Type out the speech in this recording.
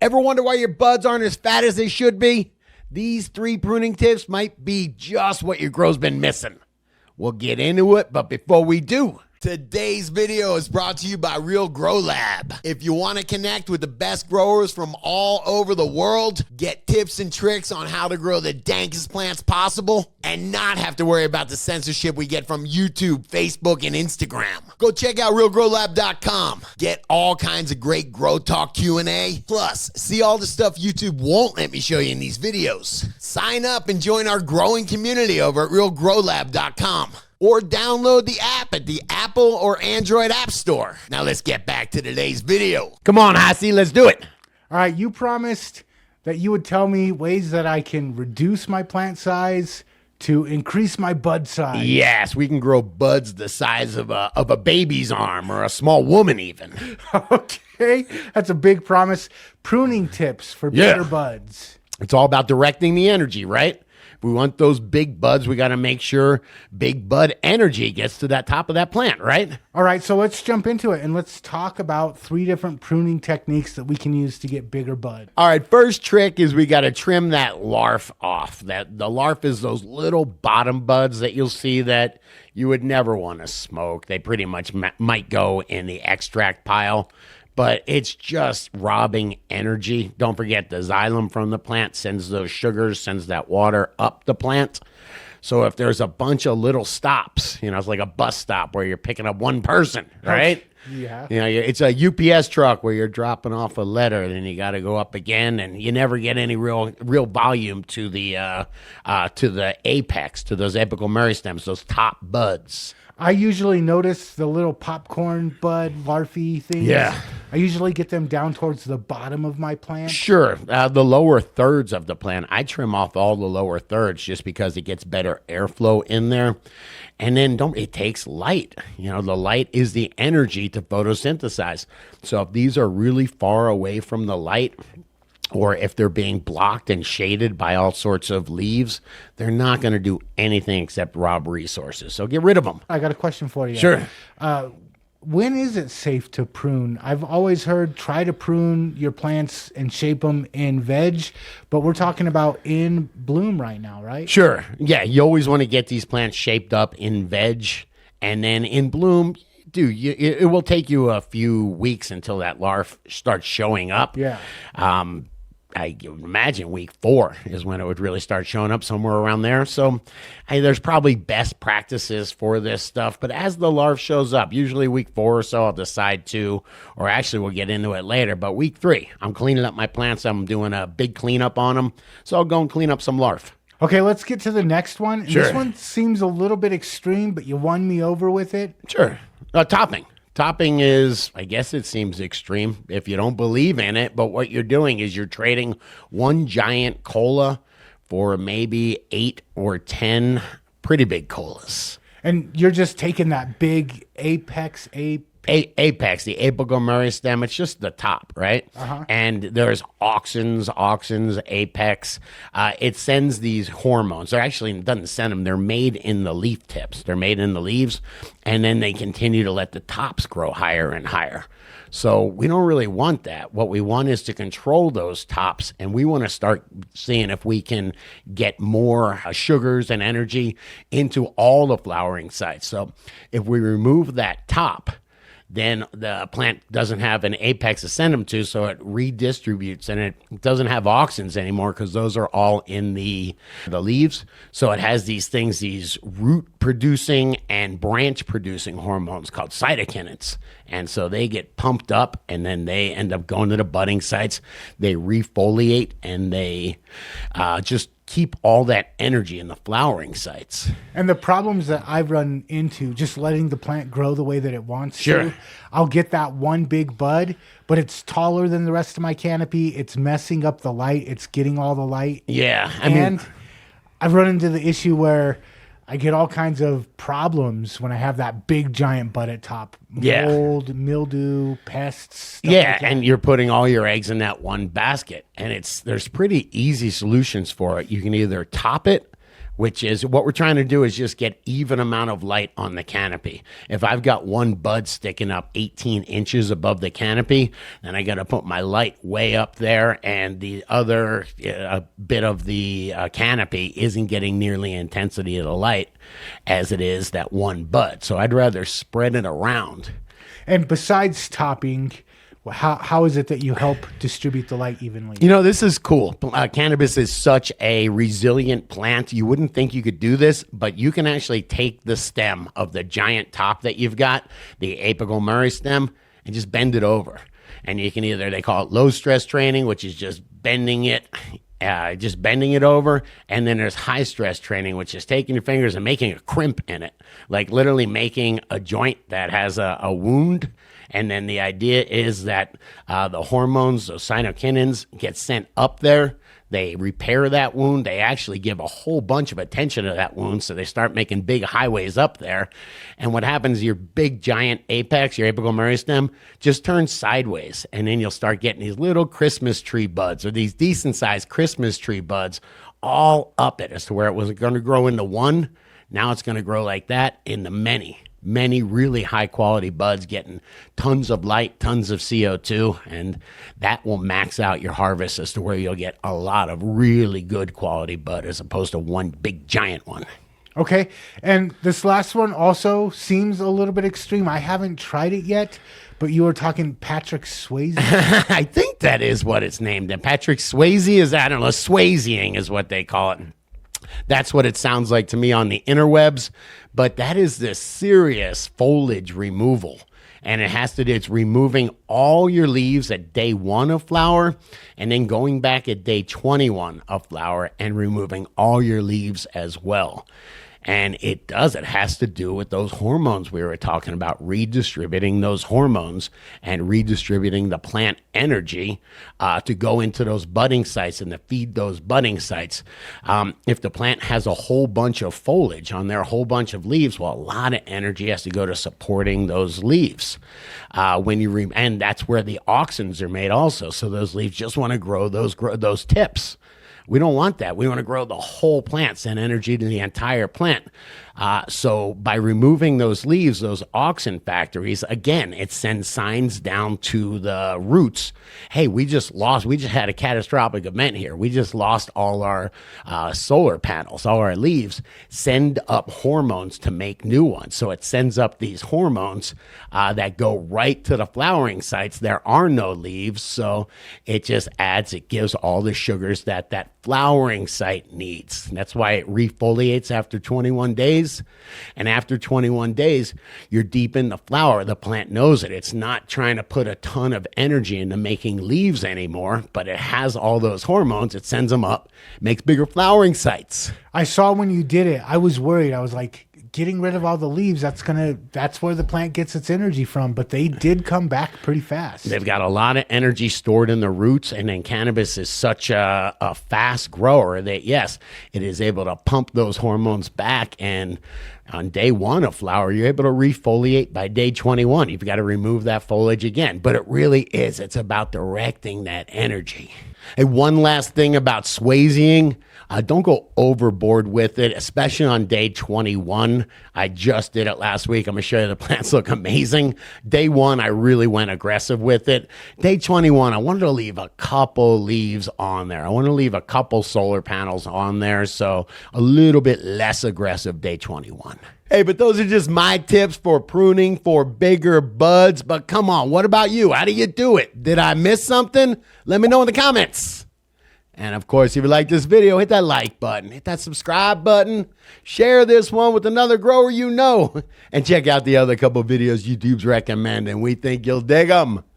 Ever wonder why your buds aren't as fat as they should be? These 3 pruning tips might be just what your grow's been missing. We'll get into it, but before we do, today's video is brought to you by Real Grow Lab. If you want to connect with the best growers from all over the world, get tips and tricks on how to grow the dankest plants possible, and not have to worry about the censorship we get from YouTube, Facebook, and Instagram. Go check out realgrowlab.com. Get all kinds of great grow talk Q&A. Plus, see all the stuff YouTube won't let me show you in these videos. Sign up and join our growing community over at realgrowlab.com. Or download the app at the Apple or Android App Store. Now let's get back to today's video. Come on, Hasi, let's do it. All right, you promised that you would tell me ways that I can reduce my plant size to increase my bud size. Yes, we can grow buds the size of a baby's arm or a small woman even. Okay, that's a big promise. Pruning tips for bigger buds. It's all about directing the energy, right? If we want those big buds, we got to make sure big bud energy gets to that top of that plant, right? All right, so let's jump into it and let's talk about 3 different pruning techniques that we can use to get bigger bud. All right, first trick is we got to trim that larf off. The larf is those little bottom buds that you'll see that you would never want to smoke. They pretty much might go in the extract pile, but it's just robbing energy. Don't forget the xylem from the plant sends those sugars, sends that water up the plant. So if there's a bunch of little stops, it's like a bus stop where you're picking up one person, right? Yeah. It's a UPS truck where you're dropping off a letter, then you got to go up again, and you never get any real volume to the apex, to those apical meristems, those top buds. I usually notice the little popcorn bud larvae things. Yeah. I usually get them down towards the bottom of my plant. Sure. The lower thirds of the plant, I trim off all the lower thirds just because it gets better airflow in there. And then it takes light. The light is the energy to photosynthesize. So if these are really far away from the light, or if they're being blocked and shaded by all sorts of leaves, they're not going to do anything except rob resources. So get rid of them. I got a question for you. Sure. When is it safe to prune? I've always heard try to prune your plants and shape them in veg, but we're talking about in bloom right now, right? Sure. Yeah, you always want to get these plants shaped up in veg, and then in bloom, it will take you a few weeks until that larf starts showing up. Yeah. I imagine week 4 is when it would really start showing up, somewhere around there. So there's probably best practices for this stuff. But as the larva shows up, usually week 4 or so, I'll decide to, or actually we'll get into it later, but week 3, I'm cleaning up my plants. I'm doing a big cleanup on them. So I'll go and clean up some larvae. Okay, let's get to the next one. And Sure. This one seems a little bit extreme, but you won me over with it. Sure. Topping. Topping is, I guess it seems extreme if you don't believe in it, but what you're doing is you're trading one giant cola for maybe 8 or 10 pretty big colas. And you're just taking that big apex, apex, the apical meristem, it's just the top, right? And there's auxins, apex. It sends these hormones. It doesn't send them. They're made in the leaf tips. They're made in the leaves, and then they continue to let the tops grow higher and higher. So we don't really want that. What we want is to control those tops, and we want to start seeing if we can get more sugars and energy into all the flowering sites. So if we remove that top, then the plant doesn't have an apex to send them to, so it redistributes, and it doesn't have auxins anymore because those are all in the leaves. So it has these things, these root-producing and branch-producing hormones called cytokinins. And so they get pumped up, and then they end up going to the budding sites. They refoliate, and they just keep all that energy in the flowering sites. And the problems that I've run into just letting the plant grow the way that it wants to, I'll get that one big bud, but it's taller than the rest of my canopy. It's messing up the light. It's getting all the light. Yeah. I've run into the issue where I get all kinds of problems when I have that big giant bud at top. Mold, mildew, pests. Yeah, and you're putting all your eggs in that one basket. And there's pretty easy solutions for it. You can either top it, which is what we're trying to do is just get even amount of light on the canopy. If I've got one bud sticking up 18 inches above the canopy, then I got to put my light way up there, and the other bit of the canopy isn't getting nearly intensity of the light as it is that one bud. So I'd rather spread it around. And besides topping, how is it that you help distribute the light evenly? You know, this is cool. Cannabis is such a resilient plant. You wouldn't think you could do this, but you can actually take the stem of the giant top that you've got, the apical Murray stem, and just bend it over. And you can either, they call it low stress training, which is just bending it over. And then there's high stress training, which is taking your fingers and making a crimp in it, like literally making a joint that has a wound. And then the idea is that the hormones, those cytokinins, get sent up there. They repair that wound. They actually give a whole bunch of attention to that wound. So they start making big highways up there. And what happens, your big giant apex, your apical Murray stem, just turns sideways. And then you'll start getting these little Christmas tree buds, or these decent sized Christmas tree buds, all up it as to where it was going to grow into one. Now it's going to grow like that into many really high quality buds, getting tons of light, tons of CO2, and that will max out your harvest as to where you'll get a lot of really good quality bud as opposed to one big giant one. Okay. And this last one also seems a little bit extreme. I haven't tried it yet, but you were talking Patrick Swayze. I think that is what it's named. And Patrick Swayze is, I don't know, Swayzeing is what they call it. That's what it sounds like to me on the interwebs, but that is this serious foliage removal. And it has to do, it's removing all your leaves at day 1 of flower, and then going back at day 21 of flower and removing all your leaves as well. And it has to do with those hormones we were talking about, redistributing those hormones and redistributing the plant energy to go into those budding sites and to feed those budding sites. If the plant has a whole bunch of foliage on there, a whole bunch of leaves, well, a lot of energy has to go to supporting those leaves. And that's where the auxins are made also. So those leaves just want to grow those tips. We don't want that. We want to grow the whole plant, send energy to the entire plant. So by removing those leaves, those auxin factories, again, it sends signs down to the roots. Hey, we just had a catastrophic event here. We just lost all our solar panels, all our leaves. Send up hormones to make new ones. So it sends up these hormones that go right to the flowering sites. There are no leaves, so it just it gives all the sugars that flowering site needs. And that's why it refoliates after 21 days. And after 21 days, you're deep in the flower. The plant knows it. It's not trying to put a ton of energy into making leaves anymore, but it has all those hormones. It sends them up, makes bigger flowering sites. I saw when you did it, I was worried. I was like, getting rid of all the leaves, that's where the plant gets its energy from, but they did come back pretty fast. They've got a lot of energy stored in the roots, and then cannabis is such a fast grower that, yes, it is able to pump those hormones back, and on day 1 of flower, you're able to refoliate by day 21. You've got to remove that foliage again, but it really is. It's about directing that energy. And one last thing about Swayzeing, don't go overboard with it, especially on day 21. I just did it last week. I'm going to show you the plants look amazing. Day 1, I really went aggressive with it. Day 21, I wanted to leave a couple leaves on there. I want to leave a couple solar panels on there, so a little bit less aggressive day 21. Hey, but those are just my tips for pruning for bigger buds. But come on, what about you? How do you do it? Did I miss something? Let me know in the comments. And of course, if you like this video, hit that like button, hit that subscribe button, share this one with another grower you know, and check out the other couple videos YouTube's recommending. We think you'll dig them.